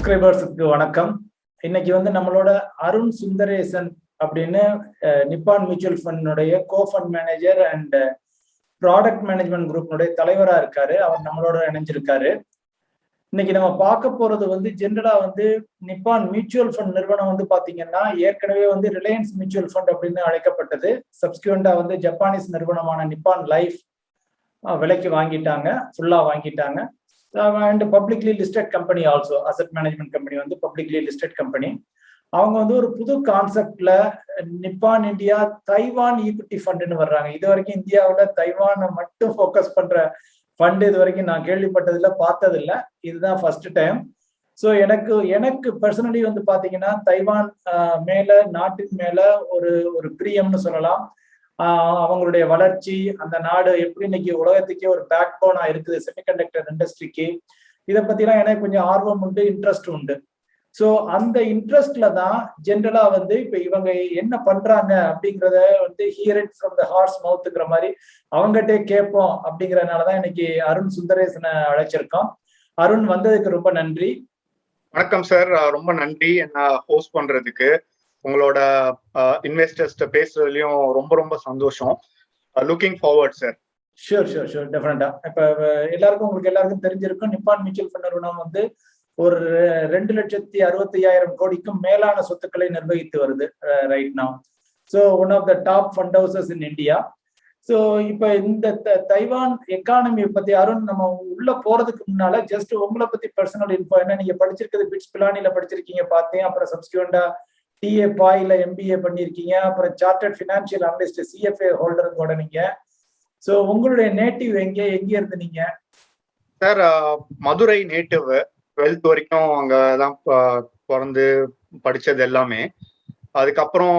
சப்ஸ்கிரைபர்ஸுக்கு வணக்கம். இன்னைக்கு நம்மளோட அருண் சுந்தரேசன் அப்படின்னு நிப்பான் மியூச்சுவல் ஃபண்டுடைய fund manager and product management குரூப்னுடைய தலைவரா இருக்காரு. அவர் நம்மளோட இணைஞ்சிருக்காரு. இன்னைக்கு நம்ம பார்க்க போறது ஜென்ரலா நிப்பான் மியூச்சுவல் ஃபண்ட் நிறுவனம் பாத்தீங்கன்னா ஏற்கனவே ரிலையன்ஸ் மியூச்சுவல் ஃபண்ட் அப்படின்னு அழைக்கப்பட்டது. சப்ஸ்கியூண்டா ஜப்பானீஸ் நிறுவனமான நிப்பான் லைஃப் விலைக்கு வாங்கிட்டாங்க, ஃபுல்லா வாங்கிட்டாங்க. And publicly listed company also, asset management company publicly listed company. அவங்க ஒரு புது கான்செப்ட்ல நிப்பான் இந்தியா தைவான் ஈக்விட்டி ஃபண்டுன்னு வர்றாங்க. இது வரைக்கும் இந்தியாவோட தைவானை மட்டும் ஃபோக்கஸ் பண்ற ஃபண்ட் இது வரைக்கும் நான் கேள்விப்பட்டதில்ல, பார்த்ததில்ல. இதுதான் ஃபர்ஸ்ட் டைம். ஸோ எனக்கு பர்சனலி பாத்தீங்கன்னா தைவான் மேல, நாட்டின் மேல ஒரு பிரியம்னு சொல்லலாம். அவங்களுடைய வளர்ச்சி, அந்த நாடு எப்படி இன்னைக்கு உலகத்துக்கே ஒரு பேக் போனா இருக்குது செமிகண்டக்டர் இண்டஸ்ட்ரிக்கு, இதை பத்திலாம் எனக்கு கொஞ்சம் ஆர்வம் உண்டு, இன்ட்ரெஸ்ட் உண்டு. ஸோ அந்த இன்ட்ரெஸ்ட்ல தான் ஜென்ரலா இப்ப இவங்க என்ன பண்றாங்க அப்படிங்கிறத hear it from the horse மவுத்துங்கிற மாதிரி அவங்ககிட்டே கேட்போம். அப்படிங்கறதுனாலதான் இன்னைக்கு அருண் சுந்தரேசனை அழைச்சிருக்கோம். அருண் வந்ததுக்கு ரொம்ப நன்றி. வணக்கம் சார், ரொம்ப நன்றி என்ன ஹோஸ்ட் பண்றதுக்கு. உங்களோட இன்வெஸ்டர்ஸ்ட பேசுறதுலயும் ரொம்ப ரொம்ப சந்தோஷம். Looking forward sir. Sure sure sure டெஃபினட்டா. இப்ப உங்களுக்கு எல்லாருக்கும் தெரிஞ்சிருக்கும், நிப்பான் மியூச்சுவல் ஃபண்ட் நிறுவனம் ஒரு 2,65,000 கோடிக்கும் மேலான சொத்துக்களை நிர்வகித்து வருது right now. So one of the top fund houses in India. So இப்ப இந்த தைவான் எக்கானமி பத்தி அருண் நம்ம உள்ள போறதுக்கு முன்னால ஜஸ்ட் உங்களை பத்தி பர்சனல் இன்ஃபோ என்ன, நீங்க படிச்சிருக்கிறது பிட்ஸ் பிலானில படிச்சிருக்கீங்க பார்த்தேன். அப்புறம் சப்ஸ்கியூண்டா டிஏ பாயில எம்பிஏ பண்ணிருக்கீங்க. அப்புறம் chartered financial analyst CFA holder கூட நீங்க. ஸோ உங்களுடைய நேட்டிவ் எங்க இருந்து நீங்க? Sir, Madurai native. 12th வரைக்கும் அங்கதான் பிறந்து படிச்சது எல்லாமே. அதுக்கப்புறம்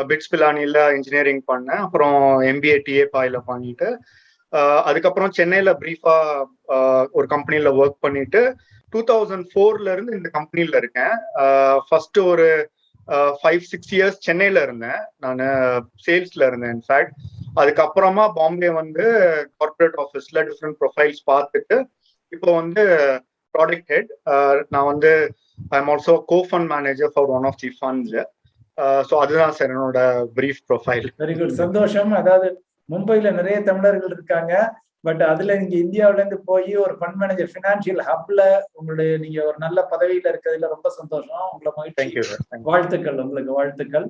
பிட்ஸ் பிலானில இன்ஜினியரிங் பண்ணேன். அப்புறம் எம்பிஏ டிஏ பாயில பண்ணிட்டு அதுக்கப்புறம் சென்னையில பிரீஃபா ஒரு கம்பெனில ஒர்க் பண்ணிட்டு 2004ல இருந்து இந்த கம்பெனில இருக்கேன். ஃபர்ஸ்ட் ஒரு 5-6 இயர்ஸ் சென்னையில இருந்தேன், நான் சேல்ஸ்ல இருந்தேன் இன்ஃபேக்ட். அதுக்கப்புறமா பாம்பே கார்பரேட் ஆஃபீஸ்ல டிஃப்ரெண்ட் ப்ரொஃபைல்ஸ் பார்த்துட்டு இப்போ ப்ராடக்ட் ஹெட். நான் I am also fund manager for one of the funds. So அதுதான் சார் என்னோட பிரீஃப் ப்ரொஃபைல். வெரி குட், சந்தோஷம். அதாவது மும்பைல நிறைய தமிழர்கள் இருக்காங்க, பட் அதுல நீங்க இந்தியாவில இருந்து போய் ஒரு ஃபண்ட் மேனேஜர் ஃபினான்ஷியல் ஹப்ல நீங்க ஒரு நல்ல பதவியில இருக்கிறதுல ரொம்ப சந்தோஷம். உங்களை மகிழ்ச்சி, வாழ்த்துக்கள், உங்களுக்கு வாழ்த்துக்கள்.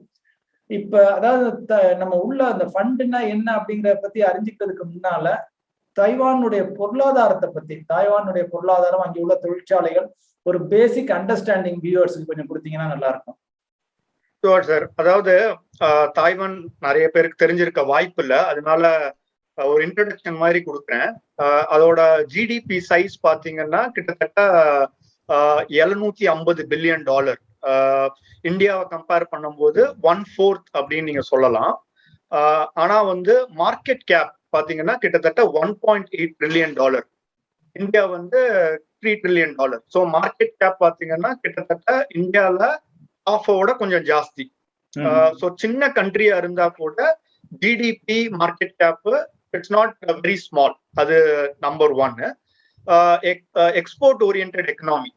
இப்ப அதாவது நம்ம உள்ள அந்த ஃபண்டுனா என்ன அப்படிங்கறத பத்தி அறிஞ்சிக்கிறதுக்கு முன்னால தைவானுடைய பொருளாதாரத்தை பத்தி, தைவானுடைய பொருளாதாரம், அங்கே உள்ள தொழிற்சாலைகள், ஒரு பேசிக் அண்டர்ஸ்டாண்டிங் வியூவர்ஸுக்கு கொஞ்சம் கொடுத்தீங்கன்னா நல்லா இருக்கும். சார், அதாவது தாய்வான் நிறைய பேருக்கு தெரிஞ்சிருக்க வாய்ப்பு இல்லை, அதனால ஒரு இன்ட்ரோடக்ஷன் மாதிரி கொடுக்குறேன். அதோட ஜிடிபி சைஸ் பாத்தீங்கன்னா கிட்டத்தட்ட $750 பில்லியன். இந்தியாவை கம்பேர் பண்ணும்போது 1/4 அப்படின்னு நீங்க சொல்லலாம். ஆனா மார்க்கெட் கேப் பாத்தீங்கன்னா கிட்டத்தட்ட $1.8 trillion. India $3 trillion. So market cap பாத்தீங்கன்னா கிட்டத்தட்ட இந்தியால ஆஃபோட கொஞ்சம் ஜாஸ்தி. ஸோ சின்ன கண்ட்ரியா இருந்தா கூட GDP market cap it's not very small. அது நம்பர் 1. Export oriented economy.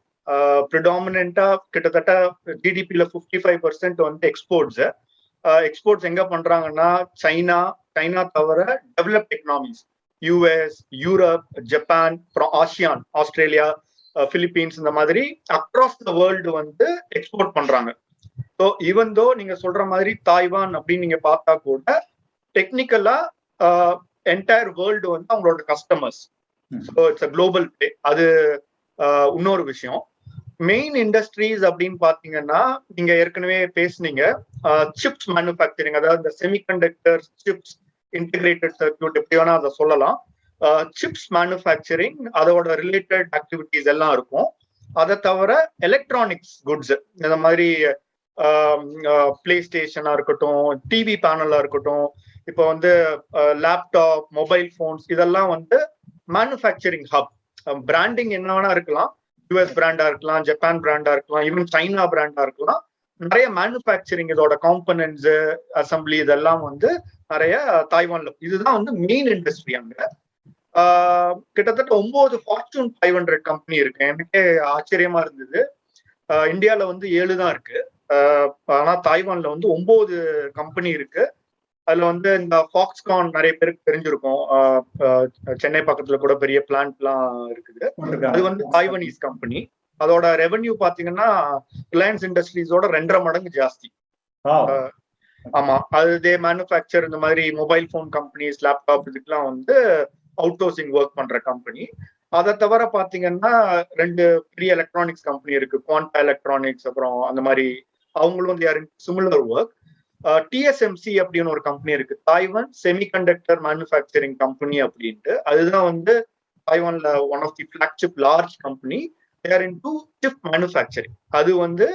ப்ரிடாமினண்டா கிட்டத்தட்ட ஜிடிபில 55% எக்ஸ்போர்ட்ஸ். எக்ஸ்போர்ட்ஸ் எங்க பண்றாங்கன்னா சைனா தவிர developed economies, US, Europe, Japan, அப்புறம் ஆசியான், ஆஸ்திரேலியா, பிலிப்பீன்ஸ், இந்த மாதிரி அக்ராஸ் த வேர்ல்டு எக்ஸ்போர்ட் பண்றாங்க. ஸோ ஈவன் தோ நீங்க சொல்ற மாதிரி தாய்வான் அப்படின்னு நீங்க பார்த்தா கூட டெக்னிக்கலா என்டையர் வேர்ல்டு அவங்களோட customers. So it's a global play. அது இன்னொரு விஷயம். மெயின் இண்டஸ்ட்ரீஸ் அப்படின்னு பாத்தீங்கன்னா நீங்க ஏற்கனவே பேசுனீங்க, சிப்ஸ் மேனுஃபேக்சரிங், அதாவது இந்த செமிகண்டக்டர் சிப்ஸ், இன்டிகிரேட்டட் சர்க்யூட், எப்படி வேணா அதை சொல்லலாம். சிப்ஸ் மேனுஃபேக்சரிங், அதோட ரிலேட்டட் ஆக்டிவிட்டிஸ் எல்லாம் இருக்கும். அதை தவிர எலக்ட்ரானிக்ஸ் குட்ஸ், இந்த மாதிரி பிளே ஸ்டேஷனா இருக்கட்டும், டிவி பேனலா இருக்கட்டும், இப்போ லேப்டாப், மொபைல் போன்ஸ், இதெல்லாம் மேனுஃபேக்சரிங் ஹப். பிராண்டிங் என்ன வேணா இருக்கலாம், யூஎஸ் பிராண்டா இருக்கலாம், ஜப்பான் பிராண்டா இருக்கலாம், ஈவன் சைனா பிராண்டா இருக்கலாம். நிறைய மேனுஃபேக்சரிங், இதோட காம்பனன்ட்ஸ், அசம்பிளி, இதெல்லாம் நிறைய தாய்வான்ல. இதுதான் மெயின் இண்டஸ்ட்ரி. அங்க கிட்டத்தட்ட 9 Fortune 500 கம்பெனி இருக்கு. எனக்கே ஆச்சரியமா இருந்தது. இந்தியால வந்து 7 தான் இருக்கு. ஆனா தாய்வான்ல வந்து 9 கம்பெனி இருக்கு. அதுல வந்து இந்த ஃபாக்ஸ்கான் நிறைய பேருக்கு தெரிஞ்சிருக்கும். சென்னை பக்கத்துல கூட பெரிய பிளான்ட் எல்லாம் இருக்குது. அது வந்து தாய்வானீஸ் கம்பெனி. அதோட ரெவென்யூ பாத்தீங்கன்னா ரிலையன்ஸ் இண்டஸ்ட்ரீஸோட 2.5 மடங்கு ஜாஸ்தி. ஆமா, அது தே மேனுஃபேக்சர் இந்த மாதிரி மொபைல் போன் கம்பெனிஸ், லேப்டாப் இதுக்கெல்லாம் வந்து அவுட் சோர்சிங் ஒர்க் பண்ற கம்பெனி. அதை தவிர பாத்தீங்கன்னா 2 பெரிய எலக்ட்ரானிக்ஸ் கம்பெனி இருக்கு, குவாண்டா எலக்ட்ரானிக்ஸ், அப்புறம் அந்த மாதிரி அவங்களும் வந்து யாரும் சிமிலர் ஒர்க். டிஎஸ்எம்சி அப்படின்னு ஒரு கம்பெனி இருக்கு, தாய்வான் செமிகண்டக்டர் மேனுஃபேக்சரிங் கம்பெனி அப்படின்ட்டு. அதுதான் வந்து தாய்வான்ல one of the flagship large company. They're into chip manufacturing. அது வந்து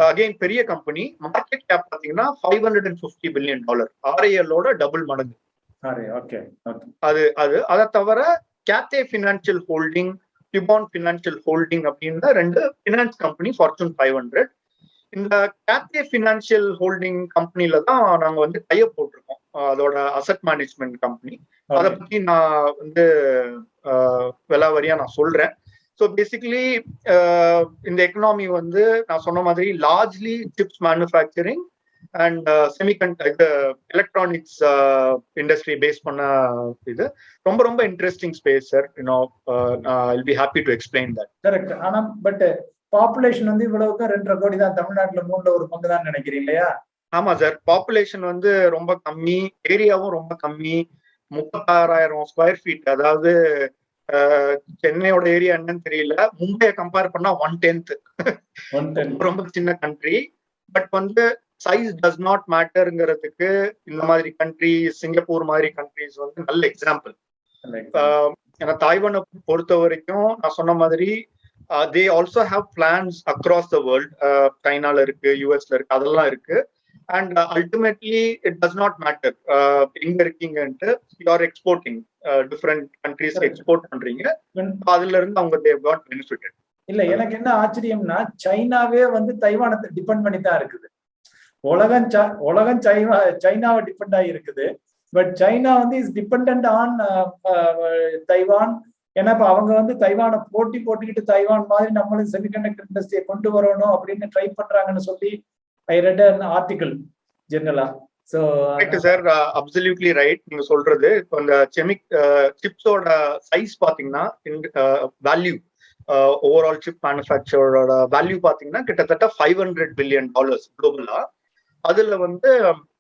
அகைன் பெரிய கம்பெனி. மார்க்கெட் கேப் பாத்தீங்கன்னா $550 பில்லியன், ஆர்ஐஎல்லோட டபுள் மடங்கு. அது அதை தவிர கேத்தே ஃபினான்சியல் ஹோல்டிங், டிபான் ஃபினான்சியல் ஹோல்டிங் அப்படின்ற 2 ஃபினான்ஸ் கம்பெனி ஃபார்ச்சூன் 500. இந்த கேத்தே ஃபினான்சியல் ஹோல்டிங் கம்பெனில தான் நாங்க வந்து டைப் போட்டிருக்கோம், அதோட அசெட் மேனேஜ்மெண்ட் கம்பெனி. அதை பத்தி நான் வந்து விலாவரியா நான் சொல்றேன். ஸோ பேசிக்கலி இந்த எக்கனாமி வந்து நான் சொன்ன மாதிரி largely chips manufacturing and electronics industry base பண்ண இது ரொம்ப ரொம்ப interesting space sir. I'll be happy to explain that. Correct. ஆனா பட் பாப்புலேஷன் வந்து இவ்வளவுக்கு 2.5 கோடி தான். தமிழ்நாட்டுல 3 பங்கு தான் நினைக்கிறீங்க இல்லையா? ஆமா சார், பாப்புலேஷன் வந்து ரொம்ப கம்மி, ஏரியாவும் ரொம்ப கம்மி. 36,000 ஸ்கொயர் ஃபீட். அதாவது சென்னையோட ஏரியா என்னன்னு தெரியல, மும்பையை கம்பேர் பண்ணா 1/10. ரொம்ப சின்ன கண்ட்ரி. பட் வந்து சைஸ் டஸ் நாட் மேட்டர்ங்கிறதுக்கு இந்த மாதிரி கண்ட்ரி, சிங்கப்பூர் மாதிரி கண்ட்ரிஸ் வந்து நல்ல எக்ஸாம்பிள். ஏன்னா தாய்வானை பொறுத்த வரைக்கும் நான் சொன்ன மாதிரி they also have plans across the world. சைனால இருக்கு, யூஎஸ்ல இருக்கு, அதெல்லாம் இருக்கு. And ultimately it does not matter எங்க இருக்கீங்கன்ட்டு. You are exporting, different countries export பண்றீங்க, அதுல இருந்து அவங்க தே காட் பெனிஃபிட்டட். இல்ல, எனக்கு என்ன ஆச்சரியம்னா சைனாவே வந்து தைவானை டிபெண்ட் பண்ணி தான் இருக்குது. உலகம் சைனாவை டிபெண்ட் ஆகி இருக்குது. பட் சைனா வந்து இஸ் டிபெண்ட் ஆன் தைவான். ஏன்னா இப்ப அவங்க வந்து தைவானை போட்டுக்கிட்டு தைவான் மாதிரி நம்மளும் செமிகண்டக்டர் இண்டஸ்ட்ரியை கொண்டு வரணும் அப்படின்னு ட்ரை பண்றாங்கன்னு சொல்லி ஐ ரெட் an article ஜெனரலா. So right sir, absolutely right நீங்க சொல்றது. இப்போ இந்த சிப்ஸோட சைஸ் பாத்தீங்கன்னா வேல்யூ, ஓவரால் சிப் மேனுஃபேக்சரோட வேல்யூ பாத்தீங்கன்னா கிட்டத்தட்ட $500 பில்லியன் குளோபலா. அதுல வந்து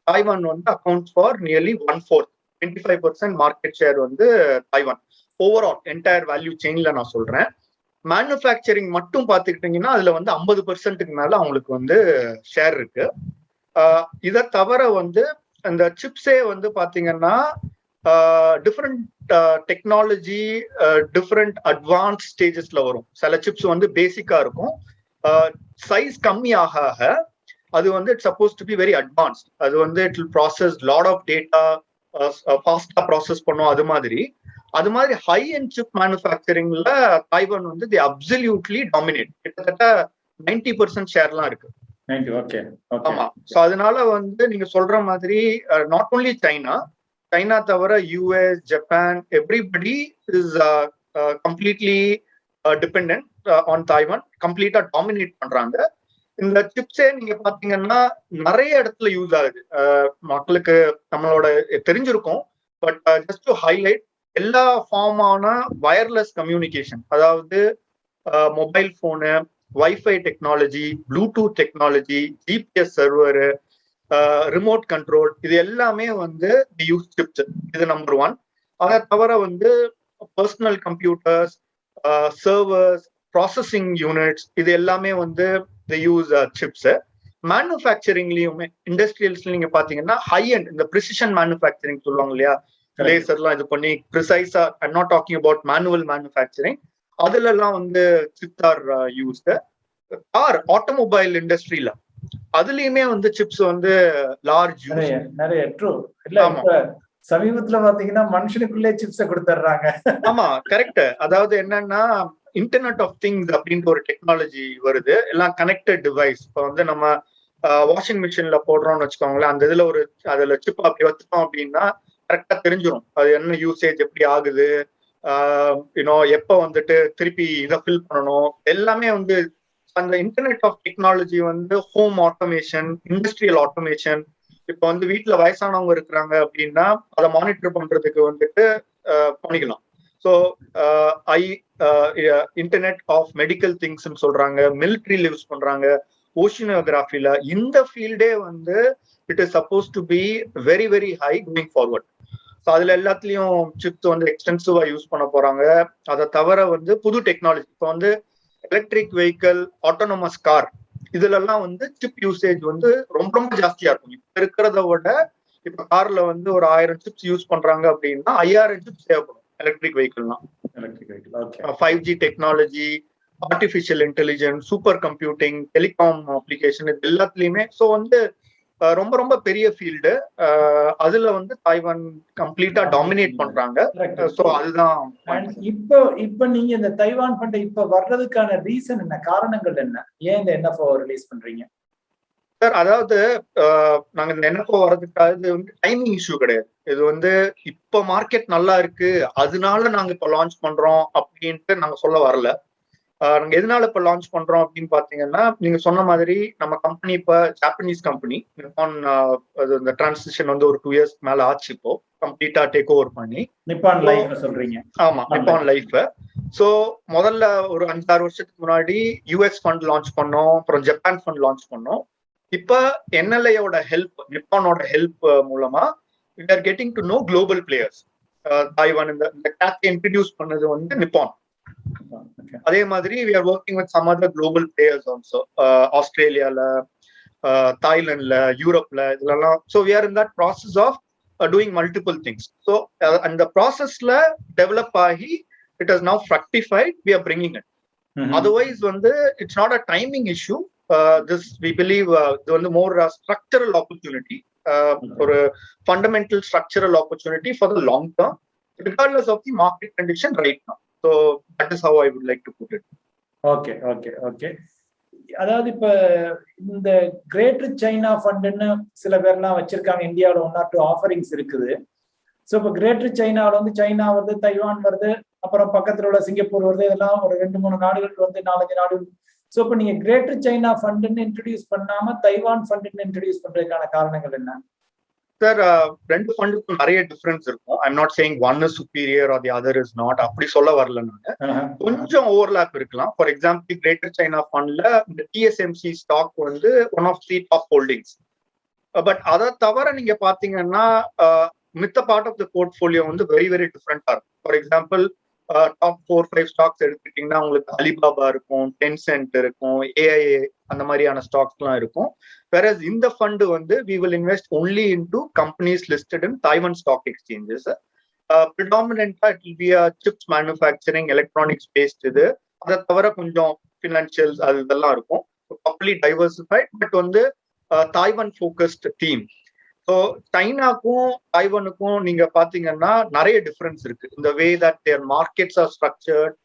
தாய்வான் வந்து account for nearly 1/4, 25% market share வந்து தாய்வான். ஓவரால் என்டையர் வேல்யூ செயின்ல நான் சொல்றேன். மேனுஃபேக்சரிங் மட்டும் பாத்துக்கிட்டீங்கன்னா அதுல வந்து 50%க்கு மேல அவங்களுக்கு வந்து ஷேர் இருக்கு. இதை தவிர வந்து அந்த சிப்ஸே வந்து பாத்தீங்கன்னா டிஃப்ரெண்ட் டெக்னாலஜி, டிஃப்ரெண்ட் அட்வான்ஸ் ஸ்டேஜஸ்ல வரும். சில சிப்ஸ் வந்து பேசிக்கா இருக்கும். சைஸ் கம்மி ஆக ஆக அது வந்து it's supposed to be very advanced. அது வந்து it will process lot of data, ஃபாஸ்டா ப்ராசஸ் பண்ணும். அது மாதிரி ஹை அண்ட் சிப் மேனுஃபேக்சரிங்ல தாய்வான் வந்து தி அப்சல்யூட்லி டாமினேட். கிட்டத்தட்ட 90% ஷேர்லாம் இருக்கு. ஆமா. சோ அதனால வந்து நீங்க சொல்ற மாதிரி நாட் ஓன்லி சைனா தவிர US, Japan, everybody is completely dependent on Taiwan. கம்ப்ளீட்டா டாமினேட் பண்றாங்க. இந்த சிப்ஸே நீங்க பாத்தீங்கன்னா நிறைய இடத்துல யூஸ் ஆகுது. மக்களுக்கு நம்மளோட தெரிஞ்சிருக்கும். பட் ஜஸ்ட் டு ஹைலைட், எல்லா ஃபார்மான வயர்லெஸ் கம்யூனிகேஷன், அதாவது mobile phone, wifi technology, Bluetooth technology, GPS server, remote control, இது எல்லாமே வந்து தி யூஸ் சிப்ஸ். இது நம்பர் 1. அதை தவிர வந்து personal computers, servers, processing units, இது எல்லாமே வந்து தி யூஸ் சிப்ஸ். மேனுஃபேக்சரிங்லயுமே இண்டஸ்ட்ரியல்ஸ்ல நீங்க பாத்தீங்கன்னா ஹை அண்ட் இந்த ப்ரிசிஷன் மேனுஃபேக்சரிங் சொல்லுவாங்க இல்லையா, லேசர்லாம் இது பண்ணி ப்ரிசைஸா, I not talking about manual manufacturing, அதுல எல்லாம் வந்து சிப்ஸ் ஆர் யூஸ்டு. ஆட்டோமொபைல் இண்டஸ்ட்ரியில அதுலயுமே வந்து சிப்ஸ் வந்து லார்ஜ் யூஸ் நிறைய. ட்ரூ. இல்ல சமீபத்துல பாத்தீங்கன்னா மனுஷனுக்குள்ளே சிப்ஸை கொடுத்துட்றாங்க. ஆமா, கரெக்ட். அதாவது என்னன்னா இன்டர்நெட் ஆஃப் திங்ஸ் அப்படின்ற ஒரு டெக்னாலஜி வருது, எல்லாம் கனெக்டட் டிவைஸ். இப்போ வந்து நம்ம வாஷிங் மிஷின்ல போடுறோம்னு வச்சுக்கோங்களேன், அந்த இதுல அதுல சிப் அப்படி வச்சுட்டோம் அப்படின்னா கரெக்டா தெரிஞ்சிடும் அது என்ன யூசேஜ், எப்படி ஆகுது, எப்ப வந்துட்டு திருப்பி இதை ஃபில் பண்ணணும், எல்லாமே வந்து அந்த இன்டர்நெட் ஆஃப் டெக்னாலஜி வந்து ஹோம் ஆட்டோமேஷன், இண்டஸ்ட்ரியல் ஆட்டோமேஷன், இப்போ வந்து வீட்டுல வயசானவங்க இருக்கிறாங்க அப்படின்னா அதை மானிட்டர் பண்றதுக்கு வந்துட்டு பண்ணிக்கலாம். So I internet of medical things சொல்றாங்க, மிலிட்ரியில் யூஸ் பண்றாங்க, ஓஷினோகிராஃபில. இந்த ஃபீல்டே வந்து it is supposed to be very very high going forward. So அதுல எல்லாத்துலயும் சிப்ஸ் வந்து எக்ஸ்டென்சிவா யூஸ் பண்ண போறாங்க. அதை தவிர வந்து புது டெக்னாலஜி, இப்போ வந்து எலக்ட்ரிக் வெஹிக்கிள், ஆட்டோனமஸ் கார், இதுல எல்லாம் வந்து சிப் யூசேஜ் வந்து ரொம்ப ரொம்ப ஜாஸ்தியா இருக்கும். இப்ப இருக்கிறத விட இப்ப கார்ல வந்து ஒரு 1000 சிப்ஸ் யூஸ் பண்றாங்க அப்படின்னா 5000 சிப்ஸ் தேவைப்படும் எலக்ட்ரிக் வெஹிக்கிள்னா. 5G technology, artificial intelligence, super computing, telecom application, இது எல்லாத்துலயுமே. ஸோ வந்து ரொம்ப ரொம்ப பெரிய ஃபீல்டு. அதுல வந்து தாய்வான் கம்ப்ளீட்டா டாமினேட் பண்றாங்க. ஸோ அதுதான். இப்ப நீங்க இந்த தைவான் ஃபண்ட் இப்ப வர்றதுக்கான ரீசன் என்ன, காரணங்கள் என்ன, ஏன் இந்த NFO ரிலீஸ் பண்றீங்க சார்? அதாவது நாங்க இந்த NFO வர்றதுக்காக இது வந்து டைமிங் இஷ்யூ கிடையாது. இது வந்து இப்ப மார்க்கெட் நல்லா இருக்கு அதனால நாங்க இப்ப லான்ச் பண்றோம் அப்படின்ட்டு நாங்க சொல்ல வரல. நாங்க எதனால இப்ப லான்ச் பண்றோம் அப்படின்னு பாத்தீங்கன்னா, நீங்க சொன்ன மாதிரி நம்ம கம்பெனி இப்ப ஜாப்பனீஸ் கம்பெனி நிப்பான், இந்த டிரான்சிஷன் வந்து ஒரு 2 years மேல ஆச்சு. இப்போ கம்ப்ளீட்டா டேக் ஓவர் பண்ணி நிப்பான் லைஃப் சொல்றீங்க. ஆமா, நிப்பான் லைஃப். சோ முதல்ல ஒரு 5-6 வருஷத்துக்கு முன்னாடி US ஃபண்ட் லான்ச் பண்ணோம், அப்புறம் ஜப்பான் ஃபண்ட் லான்ச் பண்ணோம். இப்ப NLAயோட ஹெல்ப், நிப்பானோட ஹெல்ப் மூலமா we are getting to know global players. Taiwan இந்த கேட் இன்ட்ரடியூஸ் பண்ணது வந்து நிப்பான். அதே மாதிரி we are working with some other global players also, ஆஸ்திரேலியால, தாய்லாந்துல, யூரோப்ல, இதெல்லாம். So we are in that process of doing multiple things. So அந்த ப்ராசஸ்ல டெவலப் ஆகி it has now fructified, we are bringing it. Otherwise வந்து it's not a timing issue. This we believe இது வந்து more a structural opportunity, ஒரு fundamental structural opportunity for the long term regardless of the market condition right now. So that is how I would like to put it. Okay. அதாவது இப்ப இந்த greater China ஃபண்ட்னு சில பேர்லாம் வச்சிருக்காங்க. இந்தியாவில் 1 or 2 offerings இருக்குது. So இப்போ கிரேட்டர் சைனாவில் வந்து சைனா வருது, தைவான் வருது, அப்புறம் பக்கத்தில் உள்ள சிங்கப்பூர் வருது, இதெல்லாம் ஒரு 2-3 நாடுகள் வந்து 4-5 நாடுகள். ஸோ இப்போ நீங்க கிரேட்டர் சைனா ஃபண்ட்னு இன்ட்ரடியூஸ் பண்ணாம தைவான் ஃபண்ட்னு இன்ட்ரடியூஸ் பண்றதுக்கான காரணங்கள் என்ன சார்? ரெண்டு ஃபண்டுக்கும் நிறைய டிஃபரன்ஸ் இருக்கும். I'm not saying one is superior or the other is not, அப்படி சொல்ல வரல. கொஞ்சம் ஓவர்லாப் இருக்கலாம். ஃபார் எக்ஸாம்பிள் கிரேட்டர் சைனா ஃபண்ட்ல இந்த TSMC ஸ்டாக் வந்து one of the top holdings. But அதை தவிர நீங்க பாத்தீங்கன்னா மித்த பார்ட் ஆஃப் த போர்ட்ஃபோலியோ வந்து வெரி வெரி டிஃப்ரெண்டா இருக்கும். ஃபார் எக்ஸாம்பிள் டாப் 4-5 ஸ்டாக்ஸ் எடுத்துக்கிட்டீங்கன்னா உங்களுக்கு அலிபாபா இருக்கும், டென்சென்ட் இருக்கும், AIA, அந்த மாதிரியான ஸ்டாக்ஸ் எல்லாம் இருக்கும். Whereas இந்த ஃபண்ட் வந்து we will invest only into companies listed in Taiwan stock exchanges. Predominantly it will be a chips manufacturing, electronics based. இது அதை தவிர கொஞ்சம் ஃபினான்ஷியல்ஸ் அது இதெல்லாம் இருக்கும். கம்ப்ளீட் டைவர்சிஃபைட், பட் வந்து தாய்வான் ஃபோக்கஸ்ட் தீம். ஸோ சைனாக்கும் தாய்வானுக்கும் நீங்க பாத்தீங்கன்னா நிறைய டிஃபரன்ஸ் இருக்கு. இந்த way that their markets are structured,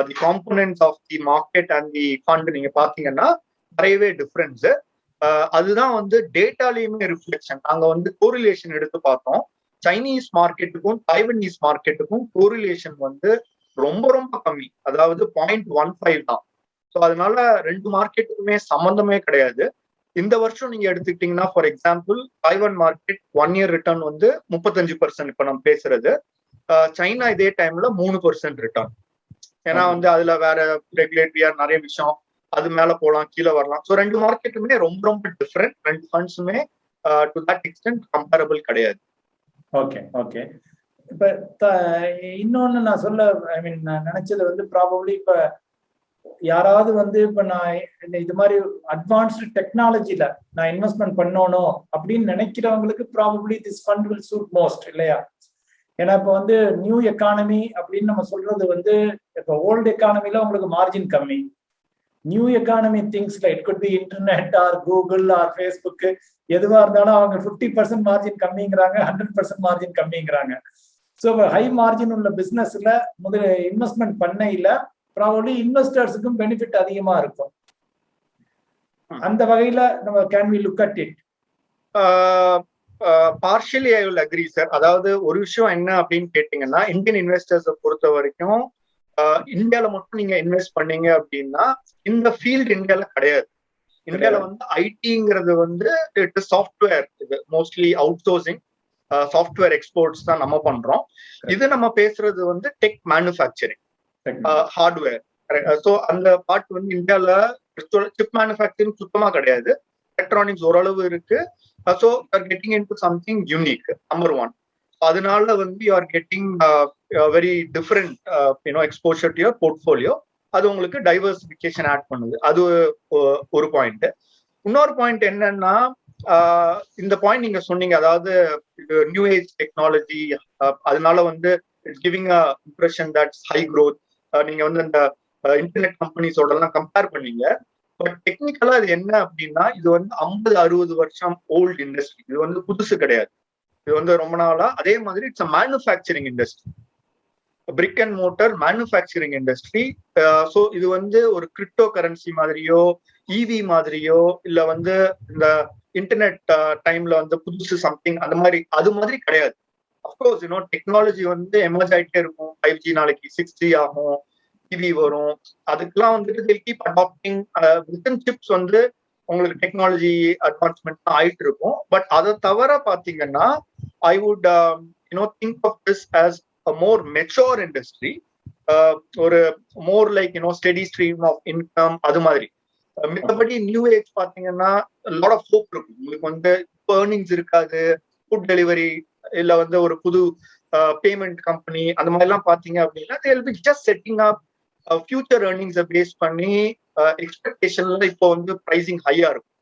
the components of the market and the fund நீங்க பாத்தீங்கன்னா நிறையவே டிஃபரன்ஸ். அதுதான் வந்து டேட்டாலையுமே ரிஃப்ளெக்ஷன். நாங்க வந்து கோரிலேஷன் எடுத்து பார்த்தோம். சைனீஸ் மார்க்கெட்டுக்கும் தைவனீஸ் மார்க்கெட்டுக்கும் கோரிலேஷன் வந்து ரொம்ப ரொம்ப கம்மி, அதாவது 0.15 தான். ஸோ அதனால ரெண்டு மார்க்கெட்டுக்குமே சம்பந்தமே கிடையாது. இந்த வருஷம் நீங்க எடுத்துக்கிட்டீங்கன்னா for example Taiwan market 1 year return வந்து 35%. இப்ப நம்ம பேசுறது சைனா இதே டைம்ல 3% ரிட்டர்ன். ஏன்னா வந்து அதுல வேற ரெகுலேட்டரியா நிறைய விஷயம், அது மேல போகலாம், கீழே வரலாம். ஸோ ரெண்டு மார்க்கெட்டுமே ரொம்ப ரொம்ப டிஃப்ரெண்ட். ரெண்டு ஃபண்ட்ஸுமே டு தட் எக்ஸ்டென்ட் கம்பேரபிள் கிடையாது. ஓகே. இப்ப இன்னொன்னு நான் சொல்ல நான் நினைச்சது வந்து ப்ராபப்ளி இப்ப யாராவது வந்து இப்ப நான் இது மாதிரி அட்வான்ஸ்டு டெக்னாலஜில நான் இன்வெஸ்ட்மெண்ட் பண்ணணும் அப்படின்னு நினைக்கிறவங்களுக்கு probably this fund will suit most, இல்லையா? ஏன்னா இப்ப வந்து நியூ எக்கானமி அப்படின்னு நம்ம சொல்றது வந்து இப்ப ஓல்டு எக்கானமில உங்களுக்கு மார்ஜின் கம்மி. நியூ எக்கானமி திங்ஸ்ல it could be internet or Google or Facebook, எதுவா இருந்தாலும் அவங்க 50% மார்ஜின் கம்மிங்கிறாங்க, 100% மார்ஜின் கம்மிங்கிறாங்க. ஸோ ஹை மார்ஜின் உள்ள பிசினஸ்ல முதல்ல இன்வெஸ்ட்மெண்ட் பண்ண இல்ல ப்ராபப்ளி இன்வெஸ்டர்ஸுக்கும் பெனிஃபிட் அதிகமா இருக்கும். அந்த வகையில நம்ம can we look at it? Partially I will agree sir. அதாவது ஒரு விஷயம் என்ன அப்படின்னு கேட்டீங்கன்னா, இந்தியன் இன்வெஸ்டர்ஸை பொறுத்த வரைக்கும் இந்தியால மட்டும் நீங்க இன்வெஸ்ட் பண்ணீங்க அப்படின்னா இந்த ஃபீல்டு இந்தியால கிடையாது. இந்தியால வந்து ஐடிங்கிறது வந்து இட் இஸ் சாஃப்ட்வேர், இது mostly outsourcing software exports தான் நம்ம பண்றோம். இது நம்ம பேசுறது வந்து டெக் மேனுஃபேக்சரிங், ஹார்ட்வேர். ஸோ அந்த பார்ட் வந்து இந்தியால சிப் மேனுஃபேக்சரிங் சுத்தமா கிடையாது. எலக்ட்ரானிக்ஸ் ஓரளவு இருக்கு. So you're getting into something unique, number one. அதனால வந்து you are getting very different exposure to your portfolio. அது உங்களுக்கு டைவர்சிபிகேஷன் ஆட் பண்ணுது. அது ஒரு பாயிண்ட். இன்னொரு பாயிண்ட் என்னன்னா, இந்த பாயிண்ட் நீங்க சொன்னீங்க, அதாவது நியூ ஏஜ் டெக்னாலஜி, அதனால வந்து it's giving a impression that's high growth. நீங்க வந்து இந்த இன்டர்நெட் கம்பெனிஸோட எல்லாம் கம்பேர் பண்ணீங்க. பட் டெக்னிக்கலா இது என்ன அப்படின்னா, இது வந்து 50-60 வருஷம் ஓல்டு இண்டஸ்ட்ரி. இது வந்து புதுசு கிடையாது. இது வந்து ரொம்ப நாளா. அதே மாதிரி it's a manufacturing industry, brick and mortar manufacturing industry. So இது வந்து ஒரு கிரிப்டோ கரன்சி மாதிரியோ இவி மாதிரியோ இல்ல வந்து இந்த இன்டர்நெட் டைம்ல வந்து புதுசு சம்திங் அந்த மாதிரி அது மாதிரி கிடையாது. அப்கோர்ஸ் டெக்னாலஜி வந்து எமர்ஜ் ஆகிட்டே இருக்கும். 5G நாளைக்கு 6G ஆகும், டிவி வரும். அதுக்கெல்லாம் வந்துட்டு கீப் அடாப்டிங். வித்தின் சிப்ஸ் வந்து உங்களுக்கு டெக்னாலஜி அட்வான்ஸ்மெண்ட் ஆயிட்டு இருக்கும். பட் அதை தவிர பாத்தீங்கன்னா I would think of this as a more mature industry, ஒரு more like steady stream of income அது மாதிரி. மித்தபடி நியூ ஏஜ் பாத்தீங்கன்னா லாட் ஆஃப் ஹோப் இருக்கும். உங்களுக்கு வந்து ஏர்னிங்ஸ் இருக்காது. ஃபுட் டெலிவரி இல்ல வந்து ஒரு புது பேமெண்ட் கம்பெனி அந்த மாதிரி எல்லாம் பாத்தீங்க அப்படின்னா they will be just setting up future ஏர்னிங்ஸை பேஸ் பண்ணி எக்ஸ்பெக்டேஷன்ல இப்போ வந்து பிரைசிங் ஹையா இருக்கும்.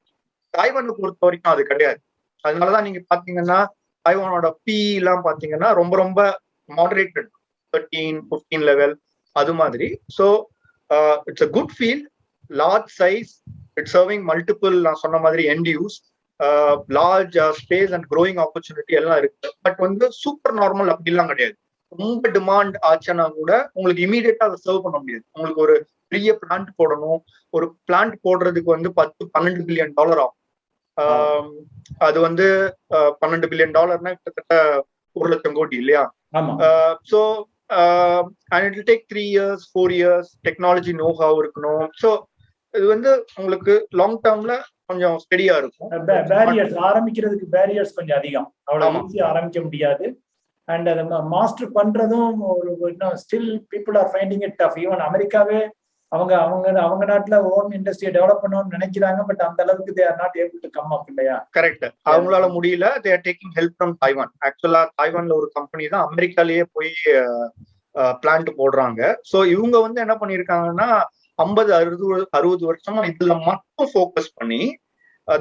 தாய்வானை பொறுத்த வரைக்கும் அது கிடையாது. அதனாலதான் நீங்க பாத்தீங்கன்னா தாய்வானோட PE எல்லாம் பாத்தீங்கன்னா ரொம்ப ரொம்ப moderated 13-15 level அது மாதிரி. So it's a good field, large size, it's serving multiple, நான் சொன்ன மாதிரி end use, large space and growing opportunity எல்லாம் இருக்கு. பட் வந்து சூப்பர் நார்மல் அப்படிலாம் கிடையாது. ரொம்ப டிமாண்ட் ஆச்சுன்னா கூட உங்களுக்கு இமீடியட்டா அதை சர்வ் பண்ண முடியாது. உங்களுக்கு ஒரு பெரிய பிளான்ட் போடணும். ஒரு பிளான்ட் போடுறதுக்கு வந்து $10-12 பில்லியன் ஆகும். அது வந்து $12 பில்லியன் கிட்டத்தட்ட 1 லட்சம் கோடி இல்லையா? So and it will take 3 years 4 years. Technology know how இருக்கணும். ஸோ இது வந்து உங்களுக்கு லாங் டேர்ம்ல கொஞ்சம் ஸ்டெடியா இருக்கும். பேரியர்ஸ் ஆரம்பிக்கிறதுக்கு பேரியர்ஸ் கொஞ்சம் அதிகம், அவ்வளவு ஈஸியா ஆரம்பிக்க முடியாது. அண்ட் அதை மாஸ்டர் பண்றதும் ஒரு still people are finding it tough. Even அமெரிக்காவே அவங்க நாட்டுல ஓன் இண்டஸ்ட்ரியை டெவலப் பண்ணணும்னு நினைக்கிறாங்க. பட் அந்த அளவுக்கு they are not able to come up இல்லையா? கரெக்ட். அவங்களால முடியல. They are taking help from Taiwan. ஆக்சுவலா தாய்வான்ல ஒரு கம்பெனி தான் அமெரிக்காலேயே போய் பிளான்ட் போடுறாங்க. ஸோ இவங்க வந்து என்ன பண்ணிருக்காங்கன்னா 50-60 வருஷமா இதுல மட்டும் ஃபோக்கஸ் பண்ணி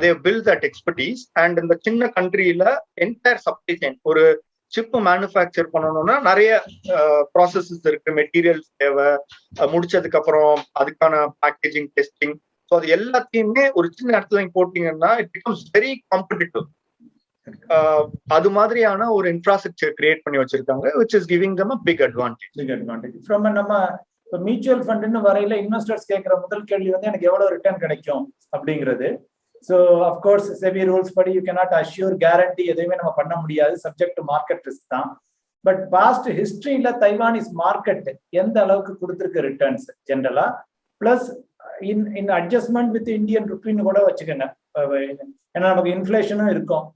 they build that expertise. and இந்த சின்ன கண்ட்ரியில என்டையர் சப்ளை செயின், ஒரு சிப் மேனுஃபேக்சர் பண்ணணும்னா நிறைய ப்ராசஸஸ் இருக்கு, மெட்டீரியல்ஸ் தேவை, முடிச்சதுக்கு அப்புறம் அதுக்கான பேக்கேஜிங், டெஸ்டிங். ஸோ அது எல்லாத்தையுமே ஒரு சின்ன இடத்துல போட்டீங்கன்னா இட் பிகம்ஸ் வெரி காம்படிட்டிவ். அது மாதிரியான ஒரு இன்ஃப்ராஸ்ட்ரக்சர் கிரியேட் பண்ணி வச்சிருக்காங்க, which is giving them a big advantage. From நம்ம மியூச்சுவல் ஃபண்ட்னு வரையில இன்வெஸ்டர்ஸ் கேட்கிற முதல் கேள்வி வந்து எனக்கு எவ்வளவு ரிட்டர்ன் கிடைக்கும் அப்படிங்கிறது. ஸோ அஃப்கோர்ஸ் செபி ரூல்ஸ் படி யூ கேனாட் அஷ்யூர், கேரண்டி எதுவுமே நம்ம பண்ண முடியாது, சப்ஜெக்ட் டு மார்க்கெட் ரிஸ்க் தான். பட் பாஸ்ட் ஹிஸ்டரியில தைவானிஸ் மார்க்கெட் எந்த அளவுக்கு கொடுத்துருக்கு ரிட்டர்ன்ஸ் ஜென்ரலா, plus in adjustment with Indian ருப்பின்னு கூட வச்சுக்கோங்க. ஏன்னா நமக்கு இன்ஃபிளேஷனும் இருக்கும்.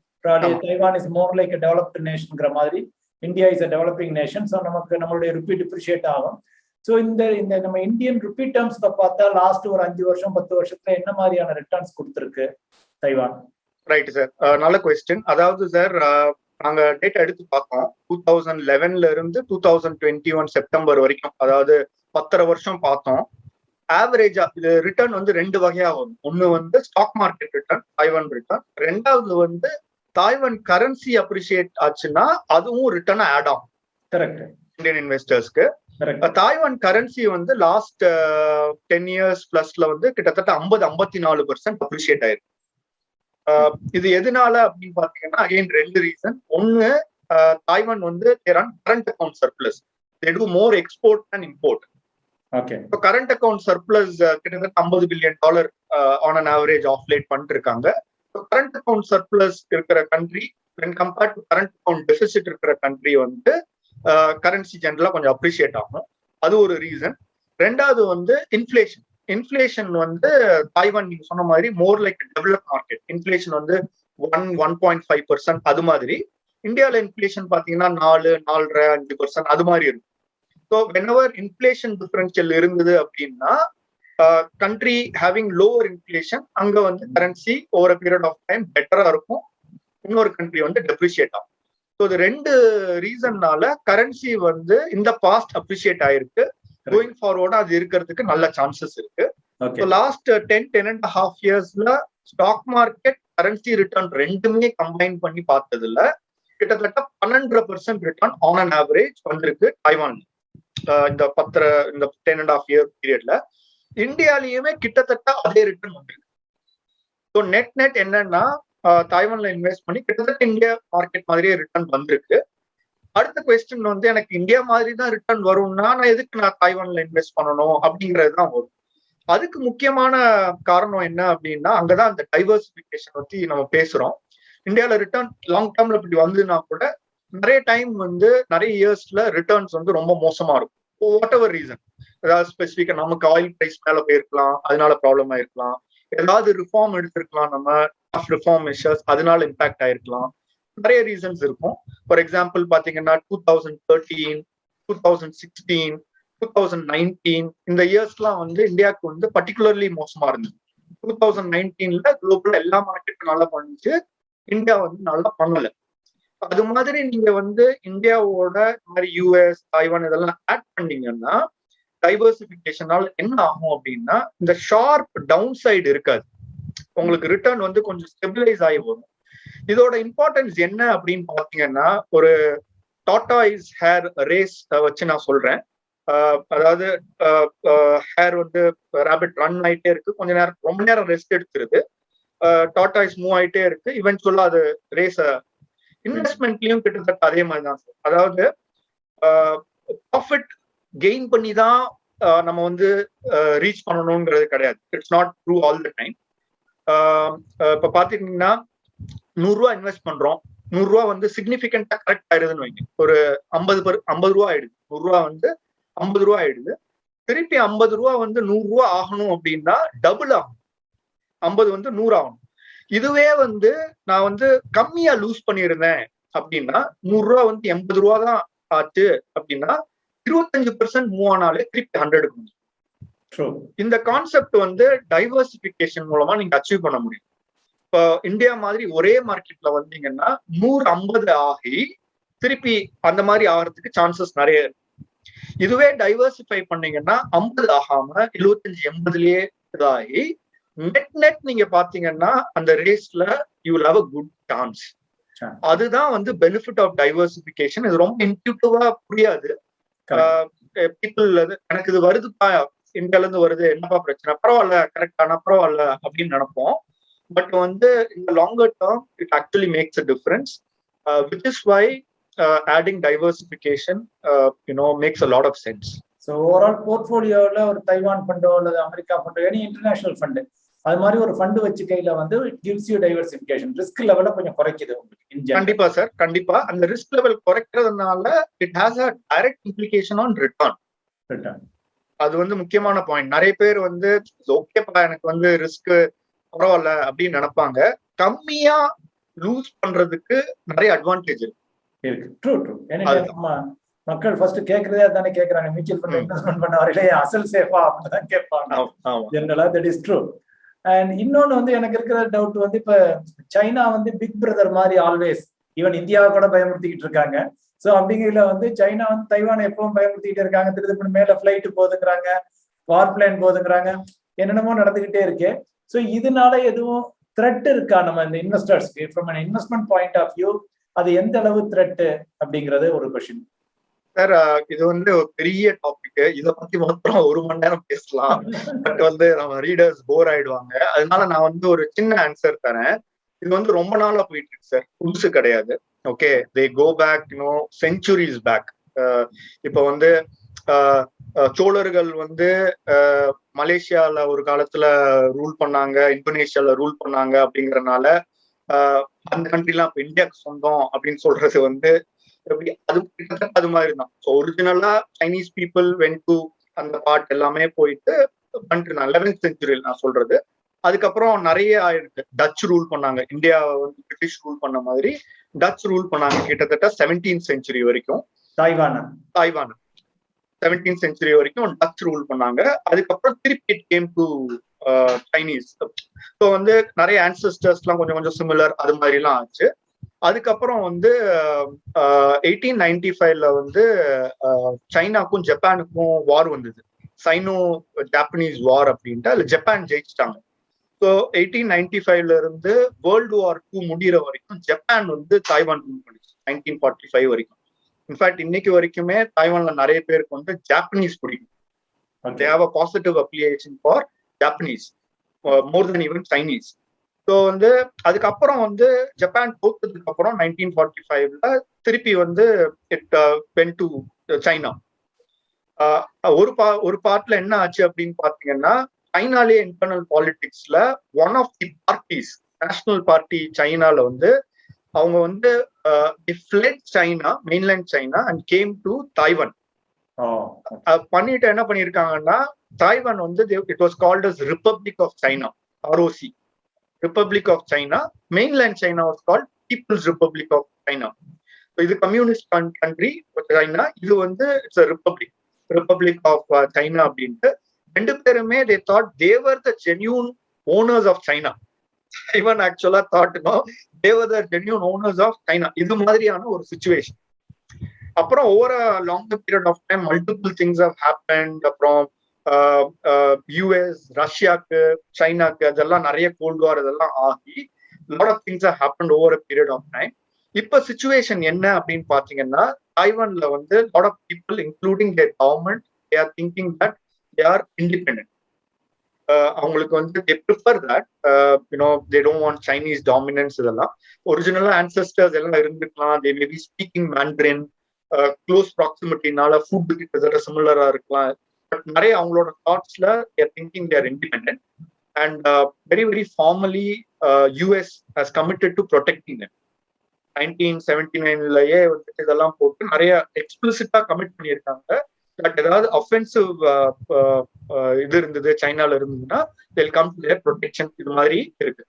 Taiwan is more like developed நேஷன்ங்கிற மாதிரி, India is a developing nation. So நமக்கு நம்மளுடைய ருப்பி டிப்ரிஷியேட் ஆகும். ஸோ இந்த நம்ம இந்தியன் ருப்பி டேர்ம்ஸ்ல பார்த்தா லாஸ்ட் ஒரு 5 வருஷம் 10 வருஷத்துல என்ன மாதிரியான ரிட்டர்ன்ஸ் கொடுத்துருக்கு தைவான்? ரைட் சார், நல்ல கொஸ்டின். அதாவது சார் நாங்க டேட்டா எடுத்து பார்த்தோம். 2011ல இருந்து 2021 செப்டம்பர் வரைக்கும், அதாவது 10 வருஷம் பார்த்தோம். ஆவரேஜா இது ரிட்டர்ன் வந்து 2 வகையா வரும். ஒன்னு வந்து stock market return, Taiwan return. ரெண்டாவது வந்து தாய்வான் கரன்சி அப்ரிஷியேட் ஆச்சுன்னா அதுவும் ரிட்டர்ன் ஆட் ஆகும். கரெக்ட். இந்தியன் இன்வெஸ்டர்ஸ்க்கு தாய்வான் கரன்சி வந்து லாஸ்ட் 10 இயர்ஸ் பிளஸ்ல வந்து கிட்டத்தட்ட 50-54% அப்ரிஷியேட் ஆயிருக்கு. இது எதனால அப்படின்னு பாத்தீங்கன்னா அகைன் 2 ரீசன். ஒன்னு, தாய்வான் வந்து current account surplus, they do more export and import. Okay. So current account surplus கிட்டத்தட்ட $50 billion on an average of late பண்ணிட்டு இருக்காங்க. So current account surplus இருக்கிற country when compared to current account deficit இருக்கிற country வந்து currency ஜெனரலா கொஞ்சம் appreciate ஆகும். அது ஒரு ரீசன். ரெண்டாவது வந்து இன்ஃபிளேஷன் வந்து தாய்வான் நீங்க சொன்ன மாதிரி மோர் லைக் டெவலப் மார்க்கெட். இன்ஃபிளேஷன் வந்து 1.5% அது மாதிரி. இந்தியாவில இன்ஃபிளேஷன் பாத்தீங்கன்னா 4.5% அது மாதிரி இருக்கும். ஸோ வென்எவர் இன்ஃபிளேஷன் டிஃபரன்ஷியல் இருந்தது அப்படின்னா கண்ட்ரி ஹேவிங் லோவர் இன்ஃபிளேஷன், அங்க வந்து currency over period of time பெட்டரா இருக்கும், இன்னொரு கண்ட்ரி வந்து டெப்ரிஷியேட் ஆகும். ஸோ இது 2 ரீசன்னால கரன்சி வந்து இந்த பாஸ்ட் அப்ரிஷியேட் ஆயிருக்கு. கோயிங் ஃபார்வர்டா அது இருக்கிறதுக்கு நல்ல சான்சஸ் இருக்கு. லாஸ்ட் 10.5 இயர்ஸ்ல ஸ்டாக் மார்க்கெட் கரன்சி ரிட்டர்ன் ரெண்டுமே கம்பைன் பண்ணி பார்த்ததுல கிட்டத்தட்ட 12% ரிட்டர்ன் ஆன் அன் ஆவரேஜ் வந்திருக்கு தைவான்ல. இந்த 10.5 இயர் பீரியட்ல இந்தியாலயுமே கிட்டத்தட்ட அதே ரிட்டர்ன் வந்திருக்கு. ஸோ நெட் என்னன்னா தாய்வான்ல இன்வெஸ்ட் பண்ணி கிட்டத்தட்ட இந்தியா மார்க்கெட் மாதிரியே ரிட்டர்ன் வந்திருக்கு. அடுத்த கொஸ்டின் வந்து எனக்கு இந்தியா மாதிரி தான் ரிட்டர்ன் வரும்னா நான் எதுக்கு தாய்வான்ல இன்வெஸ்ட் பண்ணணும் அப்படிங்கிறது தான் வரும். அதுக்கு முக்கியமான காரணம் என்ன அப்படின்னா அங்கதான் அந்த டைவர்சிபிகேஷன் பத்தி நம்ம பேசுறோம். இந்தியாவில ரிட்டர்ன் லாங் டேர்ம்ல இப்படி வந்துன்னா கூட நிறைய டைம் வந்து நிறைய இயர்ஸ்ல ரிட்டர்ன்ஸ் வந்து ரொம்ப மோசமா இருக்கும். வாட் எவர் ரீசன், ஏதாவது ஸ்பெசிஃபிக்கா நமக்கு ஆயில் பிரைஸ் மேல போயிருக்கலாம், அதனால ப்ராப்ளம் ஆயிருக்கலாம், ஏதாவது ரிஃபார்ம் எடுத்திருக்கலாம், நம்ம ரிஃபார்ம் மெஷர்ஸ் அதனால இம்பாக்ட் ஆயிருக்கலாம், நிறைய ரீசன்ஸ் இருக்கும். ஃபார் எக்ஸாம்பிள் பாத்தீங்கன்னா 2013, 2016, 2019 இந்த இயர்ஸ்லாம் வந்து இந்தியாவுக்கு வந்து பர்டிகுலர்லி மோசமா இருந்தது. 2019ல குளோபல் எல்லா மார்க்கெட்டும் நல்லா பண்ணுச்சு, இந்தியா வந்து நல்லா பண்ணல. அது மாதிரி நீங்க வந்து இந்தியாவோட மாதிரி யூஎஸ், தாய்வான் இதெல்லாம் ஆட் பண்ணீங்கன்னா டைவர்சிபிகேஷனால என்ன ஆகும் அப்படின்னா இந்த ஷார்ப் டவுன் சைடு இருக்காது, உங்களுக்கு ரிட்டர்ன் வந்து கொஞ்சம் ஸ்டெபிலைஸ் ஆகி வரும். இதோட இம்பார்ட்டன்ஸ் என்ன அப்படின்னு பாத்தீங்கன்னா ஒரு டாட்டாய்ஸ் ஹேர் ரேஸ் வச்சு நான் சொல்றேன். அதாவது ஹேர் வந்து ராபிட் ரன் ஆயிட்டே இருக்கு, கொஞ்ச நேரம் ரொம்ப நேரம் ரெஸ்ட் எடுத்துருது, டாட்டாய்ஸ் மூவ் ஆயிட்டே இருக்கு, இவென்ச்சுவலா அது ரேஸ இன்வெஸ்ட்மெண்ட்லயும் கிட்டத்தட்ட அதே மாதிரி தான் சார். அதாவது ப்ராஃபிட் கெயின் பண்ணி தான் நம்ம வந்து ரீச் பண்ணணுங்கிறது கிடையாது. It's not true all the time. இப்ப பாத்தீங்கன்னா 100 ரூபா இன்வெஸ்ட் பண்றோம், 100 ரூபா வந்து சிக்னிபிகண்டா கரெக்ட் ஆயிடுதுன்னு வைங்க, ஒரு 50 ரூபா ஆயிடுது, 100 ரூபா வந்து 50 ரூபா ஆயிடுது. திருப்பி 50 ரூபா வந்து 100 ரூபா ஆகணும் அப்படின்னா டபுள் ஆகும், 50 வந்து 100 ஆகணும். இதுவே வந்து நான் வந்து கம்மியா லூஸ் பண்ணிருந்தேன் அப்படின்னா 100 ரூபா வந்து 80 ரூபா தான் ஆச்சு அப்படின்னா 25% மூவ் ஆனாலே திருப்பி 100க்கு வந்து. இந்த கான்செப்ட் வந்து டைவர்சிபிகேஷன் மூலமா நீங்க அச்சீவ் பண்ண முடியும். இப்போ இந்தியா மாதிரி ஒரே மார்க்கெட்ல வந்தீங்கன்னா 100-50 ஆகி திருப்பி அந்த மாதிரி ஆகிறதுக்கு சான்சஸ் நிறைய இருக்கு. இதுவே டைவர்சிஃபை பண்ணீங்கன்னா 50 ஆகாம 75-80லயே இதாகி நெட் நீங்க பாத்தீங்கன்னா அந்த ரேஸ்ல you will have a good chance. அதுதான் வந்து பெனிஃபிட் ஆஃப் டைவர்சிபிகேஷன். இது ரொம்ப இன்ட்யூட்டிவா புரியாது. பீப்புள் எனக்கு இது வருதுப்பா, இந்தியால இருந்து வருது, என்னப்பா பிரச்சனை, பரவாயில்ல கரெக்டான பரவாயில்ல அப்படின்னு நினைப்போம். பட் வந்து இந்த longer term it actually maths a difference, which is why adding diversification makes a lot of sense. So overall portfolioல ஒரு தைவான் ஃபண்டோ அல்லது அமெரிக்கா ஃபண்டோ எனி இன்டர்நேஷனல் ஃபண்டு அது மாதிரி ஒரு ஃபண்டு வச்சு கையில வந்து it gives you diversification, risk லெவல கொஞ்சம் குறைக்குது உங்களுக்கு. கண்டிப்பா சார், கண்டிப்பா அந்த ரிஸ்க் லெவல் குறைக்கிறதுனால it has a direct implication on return. அது வந்து முக்கியமான பாயிண்ட். நிறைய பேர் வந்து ஓகேப்பா எனக்கு வந்து ரிஸ்க் பரவாயில்ல அப்படின்னு நினைப்பாங்க. கம்மியா லூஸ் பண்றதுக்கு நிறைய அட்வான்டேஜ் இருக்கு. ட்ரூ. ஏன்னா மக்கள் ஃபர்ஸ்ட் கேக்குறதே அதானே கேக்குறாங்க, மியூச்சுவல் ஃபண்ட் இன்வெஸ்ட்மெண்ட் பண்ண வரையிலே அசல் சேஃபா அப்படிதான் கேட்பாங்க ஜெனரலா. That is true. அண்ட் இன்னொன்னு வந்து எனக்கு இருக்கிற டவுட் வந்து இப்ப சைனா வந்து பிக் பிரதர் மாதிரி ஆல்வேஸ் ஈவன் இந்தியாவை கூட பயமுறுத்திக்கிட்டு இருக்காங்க. ஸோ அப்படிங்கிறதுல வந்து சைனா வந்து தைவானை எப்பவும் பயமுறுத்திக்கிட்டே இருக்காங்க. திருப்பி மேல பிளைட் போதுங்கிறாங்க, வார் பிளேன் போதுங்கிறாங்க, என்னென்னமோ நடந்துகிட்டே இருக்கு. ஸோ இதனால எதுவும் த்ரெட் இருக்கா நம்ம இந்த இன்வெஸ்டர்ஸ்க்கு from an investment point of view? அது எந்த அளவு த்ரெட் அப்படிங்கிறது ஒரு கொஸ்டின் சார். இது வந்து ஒரு பெரிய டாபிக், இதை பத்தி மாத்திரம் 1 மணி நேரம் பேசலாம். பட் வந்து நம்ம ரீடர்ஸ் போர் ஆயிடுவாங்க. அதனால நான் வந்து ஒரு சின்ன ஆன்சர் தரேன். இது வந்து ரொம்ப நாளா போயிட்டு இருக்கு சார், புதுசு கிடையாது. ஓகே, தே கோ பேக் செஞ்சுரிஸ் பேக். இப்ப வந்து சோழர்கள் வந்து மலேசியால ஒரு காலத்துல ரூல் பண்ணாங்க, இந்தோனேஷியால ரூல் பண்ணாங்க அப்படிங்கறதுனால அந்த கண்ட்ரிலாம் இப்ப இந்தியாவுக்கு சொந்தம் அப்படின்னு சொல்றது வந்து எப்படி அது கிட்டத்தட்ட அது மாதிரி தான். ஸோ ஒரிஜினலா சைனீஸ் பீப்புள் வென் டு அந்த பார்ட் எல்லாமே போயிட்டு பண்ணிட்டு 11th செஞ்சுரியில் நான் சொல்றது. அதுக்கப்புறம் நிறைய ஆயிருக்கு. டச் ரூல் பண்ணாங்க, இந்தியா வந்து பிரிட்டிஷ் ரூல் பண்ண மாதிரி டச் ரூல் பண்ணாங்க கிட்டத்தட்ட 17th செஞ்சுரி வரைக்கும். தாய்வான் 17th செஞ்சுரி வரைக்கும் டச் ரூல் பண்ணாங்க. அதுக்கப்புறம் திருப்பி it came to Chinese. So வந்து நிறைய ஆன்செஸ்டர்ஸ்லாம் கொஞ்சம் கொஞ்சம் சிமிலர் அது மாதிரிலாம் ஆச்சு. அதுக்கப்புறம் வந்து 1895ல வந்து சைனாக்கும் ஜப்பானுக்கும் வார் வந்தது, சைனோ ஜாப்பனீஸ் வார் அப்படின்ட்டு. அதுல ஜப்பான் ஜெயிச்சிட்டாங்க. ஸோ 1895ல இருந்து வேர்ல்டு வார் 2 முடிகிற வரைக்கும் ஜப்பான் வந்து தாய்வான் ரூல் பண்ணிச்சு 1945 வரைக்கும். இன்ஃபேக்ட் இன்னைக்கு வரைக்குமே தாய்வான்ல நிறைய பேருக்கு வந்து ஜாப்பனீஸ் பிடிக்கும். They have a positive affiliation for Japanese more than even Chinese. So வந்து அதுக்கப்புறம் வந்து ஜப்பான் தோத்ததுக்கு அப்புறம் 1945ல திருப்பி வந்து இட் வென்ட் டு சைனா. ஒரு பார்ட்ல என்ன ஆச்சு அப்படின்னு பாத்தீங்கன்னா, சைனாலே இன்டர்னல் பாலிடிக்ஸ்ல one of the parties, national party சைனால வந்து அவங்க வந்து China, mainland China and came to Taiwan. பண்ணிட்டு என்ன பண்ணிருக்காங்கன்னா, தாய்வான் வந்து it was called as Republic of China, ROC, Republic of China. Mainland China was called People's Republic of China. இது communist country China, இது வந்து இட்ஸ் ரிப்பப்ளிக் ஆஃப் சைனா அப்படின்ட்டு. ரெண்டு பேருமே they thought they were the genuine owners of China. Taiwan actually thought no, they were the genuine owners of China. இது மாதிரியான ஒரு situation. அப்புறம் over a longer period of time multiple things have happened. அப்புறம் US, ரஷ்யாக்கு, சைனாக்கு அதெல்லாம் நிறைய gold வார் இதெல்லாம் ஆகி lot of things have happened over a period of time. இப்ப சிச்சுவேஷன் என்ன அப்படின்னு பாத்தீங்கன்னா, தாய்வான்ல வந்து lot of people including their government, they are thinking that they are independent. அவங்களுக்கு வந்து they prefer that, they don't want Chinese dominance. இதெல்லாம் ஒரிஜினலா ancestors எல்லாம் இருந்துக்கலாம். they may be speaking Mandarin, close proximityனால ஃபுட் கிட்டத்தட்ட சிமிலரா இருக்கலாம். பட் நிறைய அவங்களோட தாட்ஸ்ல they are thinking they are independent and very very formally US has committed to protecting them. 1979லயே வந்து இதெல்லாம் போட்டு நிறைய எக்ஸ்பிளிசிட்டா கமிட் பண்ணியிருக்காங்க. பட் ஏதாவது அஃபென்சிவ் இது இருந்தது சைனால இருந்ததுன்னா they'll come to their protection. இது மாதிரி இருக்கு.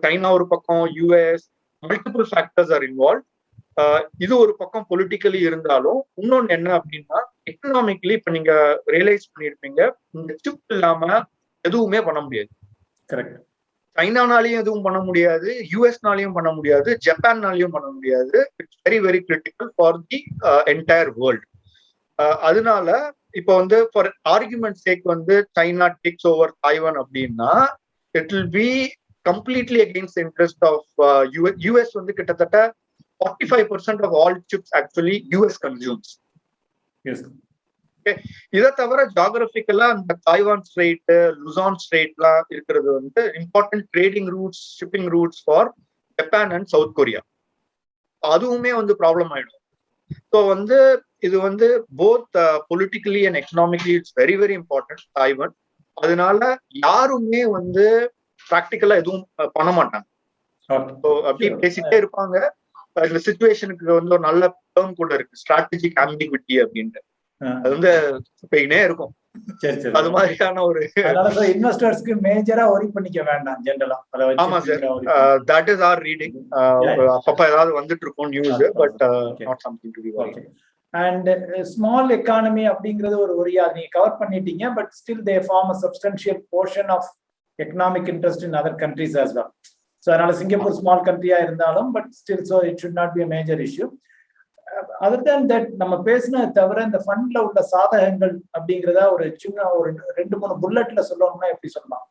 சைனா ஒரு பக்கம், US, multiple factors are involve. இது ஒரு பக்கம் பொலிட்டிக்கலி இருந்தாலும் இன்னொன்னு என்ன அப்படின்னா, எக்கனாமிக்கலி இப்ப நீங்க ரியலைஸ் பண்ணிருப்பீங்க, இந்த சிப் இல்லாம எதுவுமே பண்ண முடியாது. கரெக்ட். சைனானாலையும் எதுவும் பண்ண முடியாது, யூஎஸ்னாலையும் பண்ண முடியாது, ஜப்பான்னாலையும் பண்ண முடியாது. It's very very critical for the entire world. அதனால இப்போ வந்து ஃபார் ஆர்குமெண்ட் சேக் வந்து சைனா டேக்ஸ் ஓவர் தாய்வான் அப்படின்னா it will be completely against interest of US. வந்து கிட்டத்தட்ட 45% of all chips actually US consumes. இதை தவிர ஜியோகிராபிக்கலா இந்த தாய்வான் ஸ்ட்ரெயிட், லுசான் ஸ்ட்ரெயிட்லாம் இருக்கிறது வந்து important trading roots, shipping roots for Japan and south Korea. அதுவுமே வந்து ப்ராப்ளம் ஆயிடும். ஸோ வந்து இது வந்து both politically and economically it's very very important Taiwan. அதனால யாருமே வந்து ப்ராக்டிக்கலா எதுவும் பண்ண மாட்டாங்க. அப்படி பேசிட்டே இருப்பாங்க. இந்த சிச்சுவேஷனுக்கு வந்து ஒரு நல்ல டேர்ம் கூட இருக்கு, ஸ்ட்ராட்டஜிக் ஆம்பிகுவிட்டி அப்படின்ட்டு. அது வந்து போயினே இருக்கும். அது மாதிரியான ஒரு இன்வெஸ்டர்ஸ்க்கு மேஜரா வரி பண்ணிக்க வேண்டாம் ஜெனரலா. ஆமா sir, that is our reading. அப்பப்ப ஏதாவது வந்துட்டு இருக்கும் news, but not something to be worry. And small economy அப்படிங்கிறது ஒரு ஒரியா நீங்க கவர் பண்ணிட்டீங்க. But still they form a substantial portion of economic interest in other countries as well. So அதனால Singapore small கண்ட்ரியா இருந்தாலும் but still so it should not be a major issue. Other than that நம்ம பேசினது தவிர இந்த ஃபண்ட்ல உள்ள சாதகங்கள் அப்படிங்கிறதா ஒரு சின்ன ஒரு 2-3 புல்லட்ல சொல்லணும்னா எப்படி சொல்லலாம்?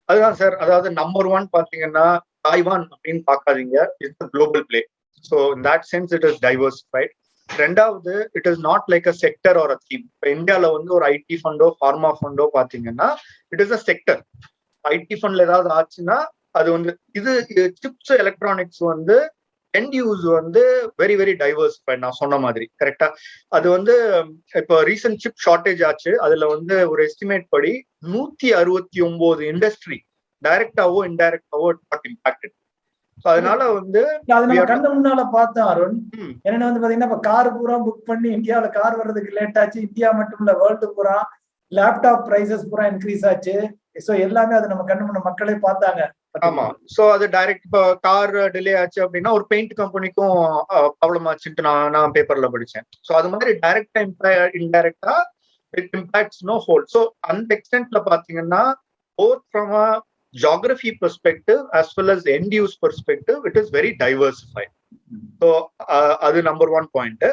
அதுதான் சார். அதாவது நம்பர் 1 பாத்தீங்கன்னா தாய்வான் அப்படின்னு பாக்காதீங்க, it's global play. So in that sense it is diversified. ரெண்டாவது, it is not like a sector or a theme. இப்போ இந்தியாவில வந்து ஒரு ஐடி ஃபண்டோ ஃபார்மா ஃபண்டோ பாத்தீங்கன்னா it is a sector. IT ஃபண்ட்ல ஏதாவது ஆச்சுன்னா அது வந்து இது சிப்ஸ் எலக்ட்ரானிக்ஸ் வந்து எண்ட் யூஸ் வந்து வெரி வெரி டைவர்சிஃபைட். நான் சொன்ன மாதிரி கரெக்டா. அது வந்து இப்போ ரீசன்ட் சிப் ஷார்டேஜ் ஆச்சு. அதுல வந்து ஒரு எஸ்டிமேட் படி 169 இண்டஸ்ட்ரி டைரக்டாவோ இன்டைரக்டாவோ இம்பாக்டட். அதனால வந்து அது நம்ம கண்ணு முன்னால பார்த்தோம் அருண். என்னன்னா வந்து பாத்தீங்கன்னா இப்ப கார் பூரா புக் பண்ணி இந்தியாவில கார் வர்றதுக்கு லேட் ஆச்சு. இந்தியா மட்டும் இல்ல வேர்ல்டு பூரா லேப்டாப் பிரைசஸ் பூரா இன்க்ரீஸ் ஆச்சு. சோ எல்லாமே அது நம்ம கண்ணு முன்ன மக்களே பார்த்தாங்க. ஆமா, சோ அது டைரக்ட் இப்போ கார் டிலே ஆச்சு அப்படின்னா ஒரு பெயிண்ட் கம்பெனிக்கும் ப்ராப்ளம் ஆச்சுட்டு நான் பேப்பர்ல படிச்சேன். சோ அது மாதிரி டைரக்டா இன்டைரக்டா it impacts no whole. So அந்த எக்ஸ்டென்ட்ல பாத்தீங்கன்னா both from a geography perspective as well as the end use perspective, it is very diversified. So அது நம்பர் 1 பாயிண்ட்.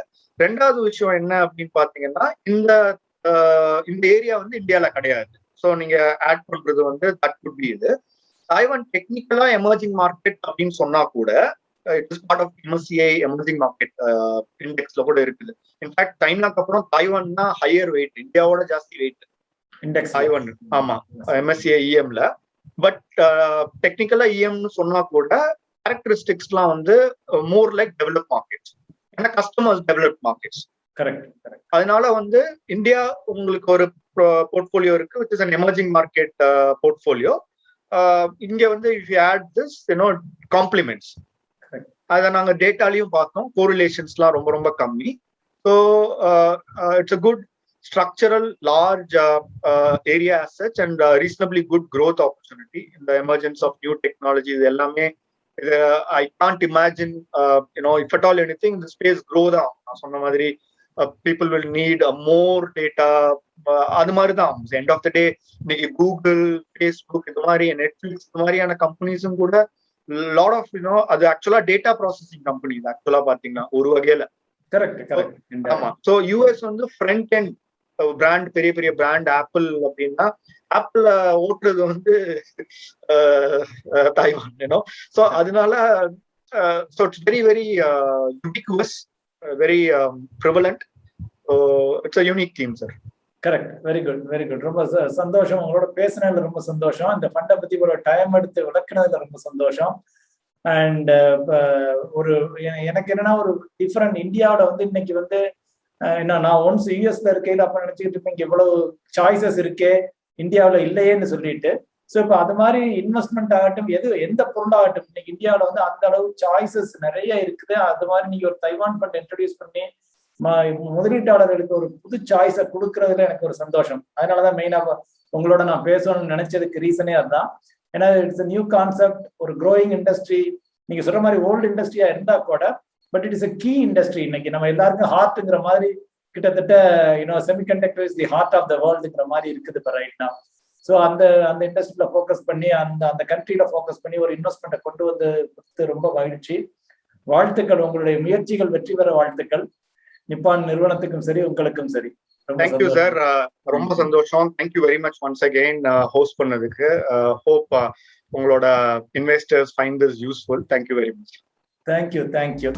ரெண்டாவது விஷயம் என்ன அப்படின்னு பாத்தீங்கன்னா இந்த ஏரியா வந்து இந்தியால கிடையாது. ஸோ நீங்க ஆட் பண்றது வந்து தட் குட் பி இது. தாய்வான் டெக்னிக்கலா எமர்ஜிங் மார்க்கெட் அப்படின்னு சொன்னா கூட it is part of MSCI emerging market இண்டெக்ஸ்ல கூட இருக்குது. இன்ஃபேக்ட் சைனாக்கு அப்புறம் தாய்வான் தான் ஹையர் வெயிட், இந்தியாவோட ஜாஸ்தி வெயிட் இண்டெக்ஸ் தாய்வான். ஆமா, MSCI EMல. பட் டெக்னிக்கலா EMன்னு சொன்னா கூட கேரக்டரிஸ்டிக்ஸ்லாம் வந்து மோர் லைக் டெவலப் மார்க்கெட்ஸ், ஏன்னா கஸ்டமர்ஸ் டெவலப் மார்க்கெட்ஸ். கரெக்ட். அதனால வந்து இந்தியா உங்களுக்கு ஒரு போர்ட்ஃபோலியோ இருக்கு which is an emerging market portfolio. இங்க வந்து if you add this complements, அதை நாங்க டேட்டாலையும் பார்த்தோம், கோரிலேஷன்ஸ்லாம் ரொம்ப ரொம்ப கம்மி. So it's a good structural large area as such and reasonably good growth opportunity in the emergence of new technologies. ellame I can't imagine if at all anything the space grow da sonna madri people will need more data. adu mari da end of the day niki Google, Facebook, idu mari Netflix idu mariana companies um kuda lot of adu actually data processing companies actually pathina oru vagela. Correct. ஆமா. so US வந்து front end brand, பெரிய பெரிய brand Apple அப்படின்னா Apple ஓட்டுறது வந்து Taiwan. So அதனால so it's very very ubiquitous, very prevalent. It's a unique theme sir. Correct. Very good, very good. ரொம்ப சந்தோஷம் உங்களோட பேசுனதுல, ரொம்ப சந்தோஷம். இந்த ஃபண்டை பத்தி இவ்வளவு டைம் எடுத்து விளக்குனதுல ரொம்ப சந்தோஷம். அண்ட் ஒரு எனக்கு என்னன்னா ஒரு டிஃபரெண்ட் இந்தியாவோட வந்து இன்னைக்கு வந்து நான் ஒன்ஸ் யூஎஸ்ல இருக்கையில அப்ப நினைச்சுக்கிட்டு இருப்பேன் இங்க இவ்வளவு சாய்ஸஸ் இருக்கே இந்தியாவில இல்லையேன்னு சொல்லிட்டு. ஸோ இப்போ அது மாதிரி இன்வெஸ்ட்மெண்ட் ஆகட்டும், எந்த பொருளாகட்டும், இன்னைக்கு இந்தியாவில வந்து அந்த அளவு சாய்ஸஸ் நிறைய இருக்குது. அது மாதிரி நீங்க ஒரு தைவான் ஃபண்ட் இன்ட்ரடியூஸ் பண்ணி முதலீட்டாளர்களுக்கு ஒரு புது சாய்ஸை கொடுக்கறதுல எனக்கு ஒரு சந்தோஷம். அதனாலதான் மெயினா உங்களோட நான் பேசணும்னு நினைச்சதுக்கு ரீசனே அதுதான். ஏன்னா இட்ஸ் நியூ கான்செப்ட், ஒரு க்ரோயிங் இண்டஸ்ட்ரி. நீங்க சொல்ற மாதிரி ஓல்டு இண்டஸ்ட்ரியா இருந்தா கூட but it is a key industry. இன்னைக்கு நம்ம எல்லாருக்கும் ஹார்ட்ங்கிற மாதிரி கிட்டத்தட்ட semiconductor is the heart of the வேர்ல்டுங்கிற மாதிரி இருக்குது இப்போ ரைட் நவ். ஸோ அந்த இண்டஸ்ட்ரியில ஃபோக்கஸ் பண்ணி அந்த கண்ட்ரியில ஃபோக்கஸ் பண்ணி ஒரு இன்வெஸ்ட்மெண்ட்டை கொண்டு வந்து ரொம்ப மகிழ்ச்சி. வாழ்த்துக்கள், உங்களுடைய முயற்சிகள் வெற்றி பெற வாழ்த்துக்கள். நிப்பான் நிறுவனத்துக்கும் சரி, உங்களுக்கும் சரி. தேங்க்யூ சார், ரொம்ப சந்தோஷம். Thank you very much once again host பண்ணதுக்கு. ஹோப் உங்களோட investors find this useful. Thank you very much. Thank you.